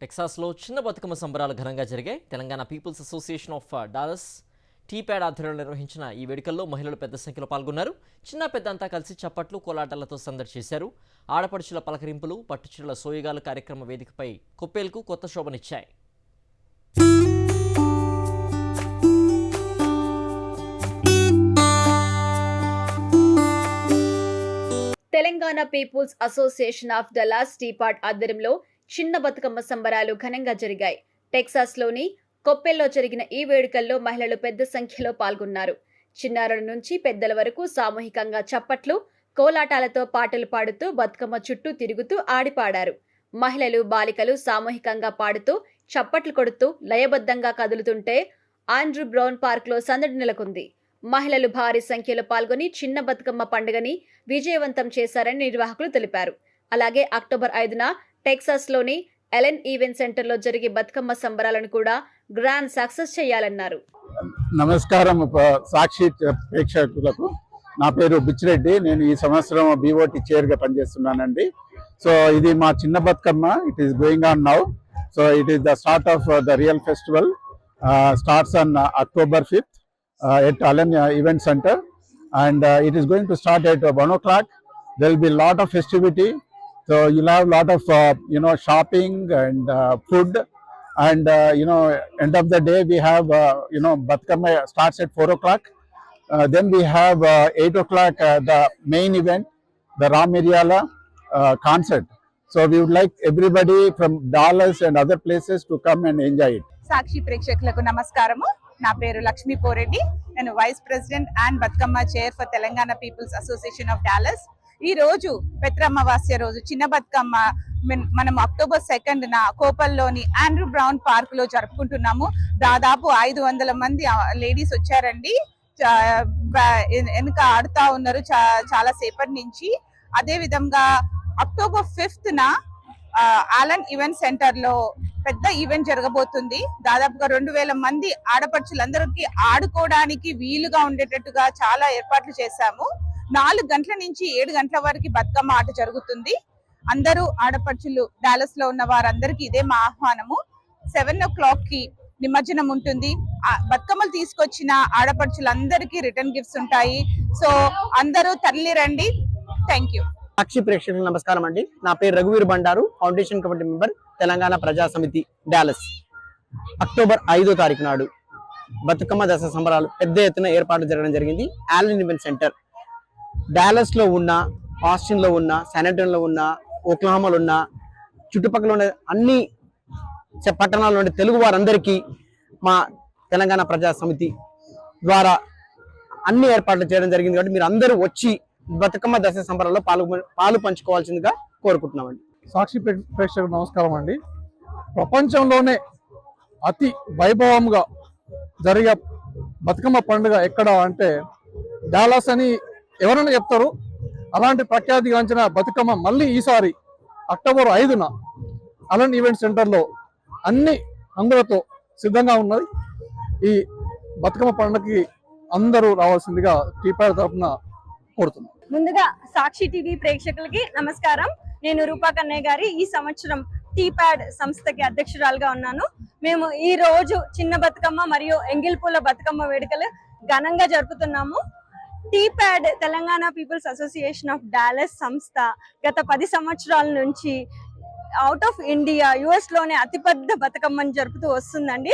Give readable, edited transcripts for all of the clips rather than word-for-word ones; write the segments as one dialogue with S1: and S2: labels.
S1: టెక్సాస్లో చిన్న బతుకమ్మ సంబరాలు ఘనంగా జరిగాయి. Telangana peoples association of Dallas TPAD ఆధ్వర్యంలో నిర్వహించిన ఈ వేడుకల్లో మహిళలు పెద్ద సంఖ్యలో పాల్గొన్నారు. చిన్న పెద్ద అంతా కలిసి చప్పట్లు కోలాటాలతో సందడి చేశారు. ఆడపడుచుల పలకరింపులు, పట్టుచీరల సోయగాలు కార్యక్రమ వేదికపై కొప్పేల్కు కొత్త శోభనిచ్చాయి.
S2: Telangana peoples association of Dallas TPAD ఆధ్వర్యంలో చిన్న బతుకమ్మ సంబరాలు ఘనంగా జరిగాయి. టెక్సాస్లోని కొప్పెల్లో జరిగిన ఈ వేడుకల్లో మహిళలు పెద్ద సంఖ్యలో పాల్గొన్నారు. చిన్నారుల నుంచి పెద్దల వరకు సామూహికంగా చప్పట్లు, కోలాటాలతో పాటలు పాడుతూ బతుకమ్మ చుట్టూ తిరుగుతూ ఆడిపాడారు. మహిళలు, బాలికలు సామూహికంగా పాడుతూ చప్పట్లు కొడుతూ లయబద్ధంగా కదులుతుంటే ఆండ్రూ బ్రౌన్ పార్క్లో సందడి నెలకొంది. మహిళలు భారీ సంఖ్యలో పాల్గొని చిన్న బతుకమ్మ పండుగని విజయవంతం చేశారని నిర్వాహకులు తెలిపారు. అలాగే అక్టోబర్ 5న టెక్సాస్లోని ఎలెన్ ఈవెంట్ సెంటర్లో జరిగే బతుకమ్మ సంబరాలను కూడా గ్రాండ్ సక్సెస్ చేయాలన్నారు.
S3: నమస్కారం సాక్షి ప్రేక్షకులకు. నా పేరు బిచ్చిరెడ్డి. నేను ఈ సంవత్సరం BOT చైర్గా పనిచేస్తున్నానండి. సో ఇది మా చిన్న Bathukamma. It is going on now. So it is the start of the real festival. Starts on October 5th at Allen Event Center, and it is going to start at 1 o'clock. There will be a lot of festivity, so you'll have a lot of shopping and food, and end of the day we have Batkama starts at 4 o'clock. Then we have 8 o'clock the main event, the Ram Miryala concert. So we would like everybody from Dallas and other places to come and enjoy it.
S4: Sakshi ప్రేక్షకులకు నమస్కారము. నా పేరు లక్ష్మీ పోరెడ్డి. నేను vice president and Bathukamma chair for Telangana peoples association of Dallas. ఈ రోజు పెత్రమ్మవాస్య రోజు చిన్న బతుకమ్మ మనం October 2న కోపల్లోని ఆండ్రూ బ్రౌన్ పార్క్ లో జరుపుకుంటున్నాము. దాదాపు 500 మంది లేడీస్ వచ్చారండి. వెనుక ఆడుతా ఉన్నారు చాలా సేపటి నుంచి. అదే విధంగా October 5న ఆలన్ ఈవెంట్ సెంటర్ లో పెద్ద ఈవెంట్ జరగబోతుంది. దాదాపుగా 2000 మంది ఆడపడుచులందరికీ ఆడుకోవడానికి వీలుగా ఉండేటట్టుగా చాలా ఏర్పాట్లు చేశాము. 4 గంటల నుంచి 7 గంటల వరకు బతుకమ్మ ఆట జరుగుతుంది. అందరూ ఆడపడుచులు డాలస్ లో ఉన్న వారందరికీ ఇదే మా ఆహ్వానము. 7 o'clock కి నిమజ్జనం ఉంటుంది. బతుకమ్మలు తీసుకొచ్చిన ఆడపడుచులందరికీ రిటర్న్ గిఫ్ట్స్ ఉంటాయి. సో అందరూ తరలి రండి. Thank you.
S5: సాక్షి ప్రేక్షకులకు నమస్కారం అండి. నా పేరు రఘువీర్ Bandaru, foundation committee member, Telangana ప్రజా సమితి డాలస్. October 5వ తారీఖు నాడు బతుకమ్మ దసరా సంబరాలు పెద్ద ఎత్తున ఏర్పాట్లు జరగడం జరిగింది. ఆలన్ ఈవెంట్ సెంటర్ డాలస్ లో ఉన్న, ఆస్టిన్ లో ఉన్న, శానిటోనియాలో ఉన్న, ఓక్లహామాలో ఉన్న, చుట్టుపక్కల ఉన్న అన్ని పట్టణాల్లో ఉండే తెలుగు వారందరికీ మా తెలంగాణ ప్రజా సమితి ద్వారా అన్ని ఏర్పాట్లు చేయడం జరిగింది. కాబట్టి మీరు అందరూ వచ్చి బతుకమ్మ దసరా సంబరాల్లో పాలు పంచుకోవాల్సిందిగా కోరుకుంటున్నామండి.
S6: సాక్షి ప్రేక్షకులకు నమస్కారం అండి. ప్రపంచంలోనే అతి వైభవంగా జరిగే బతుకమ్మ పండుగ ఎక్కడ అంటే డాలస్ అని ఎవరైనా చెప్తారు. అలాంటి ప్రఖ్యాతిగాంచిన బతుకమ్మ మళ్ళీ ఈసారి October 5న అలన్ ఈవెంట్ సెంటర్లో అన్ని హంగులతో సిద్ధంగా ఉన్నది. ఈ బతుకమ్మ పండుగకి అందరూ రావాల్సిందిగా టీప్యాడ్ తరఫున కోరుతున్నాం.
S7: ముందుగా సాక్షి టీవీ ప్రేక్షకులకి నమస్కారం. నేను రూపా కన్నయ్య గారి ఈ సంవత్సరం టీప్యాడ్ సంస్థకి అధ్యక్షురాలుగా ఉన్నాను. మేము ఈ రోజు చిన్న బతుకమ్మ మరియు ఎంగిల్పూల బతుకమ్మ వేడుకలు ఘనంగా జరుపుతున్నాము. TPAD Telangana peoples association of Dallas సంస్థ గత 10 సంవత్సరాల నుంచి అవుట్ ఆఫ్ ఇండియా US లోనే అతిపెద్ద బతుకమ్మని జరుపుతూ వస్తుందండి.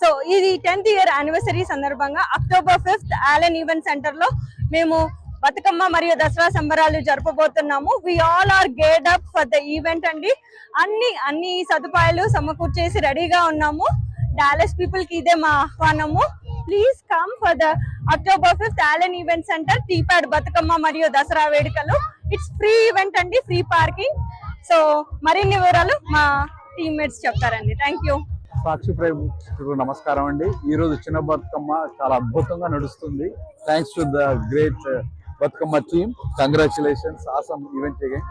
S7: సో ఇది 10th year యానివర్సరీ సందర్భంగా October 5th Allen event center లో మేము బతుకమ్మ మరియు దసరా సంబరాలు జరపబోతున్నాము. We all are geared up for the event అండి. అన్ని సదుపాయాలు సమకూర్చేసి రెడీగా ఉన్నాము. డాలస్ పీపుల్ కి ఇదే మా ఆహ్వానము. Please come for the October 5th Allen event center TPAD Bathukamma మరియు దసరా వేడుకలు. ఇట్స్ ఫ్రీ ఈవెంట్ అండి, ఫ్రీ పార్కింగ్. సో మరిన్ని వివరాలు మా టీమ్మేట్స్ చెప్తారండి. Thank you.
S3: సాక్షి ప్రేక్షకులకు నమస్కారం అండి. ఈ రోజు చిన్న బతుకమ్మ చాలా అద్భుతంగా నడుస్తుంది. Thanks to the great Bathukamma team. Congratulations, awesome event again.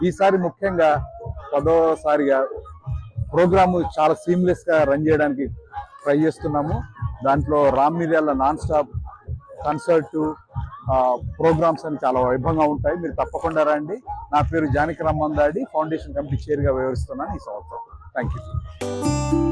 S3: ఈసారి ముఖ్యంగా 10వసారిగా ప్రోగ్రాము చాలా సీమ్లెస్ గా రన్ చేయడానికి ట్రై చేస్తున్నాము. దాంట్లో రామ్ మిర్యాల నాన్ స్టాప్ కన్సర్టు ప్రోగ్రామ్స్ అని చాలా వైభవంగా ఉంటాయి. మీరు తప్పకుండా రండి. నా పేరు జానకి రమ్మందాడి, ఫౌండేషన్ కమిటీ చైర్గా వ్యవహరిస్తున్నాను ఈ సంవత్సరం. Thank you.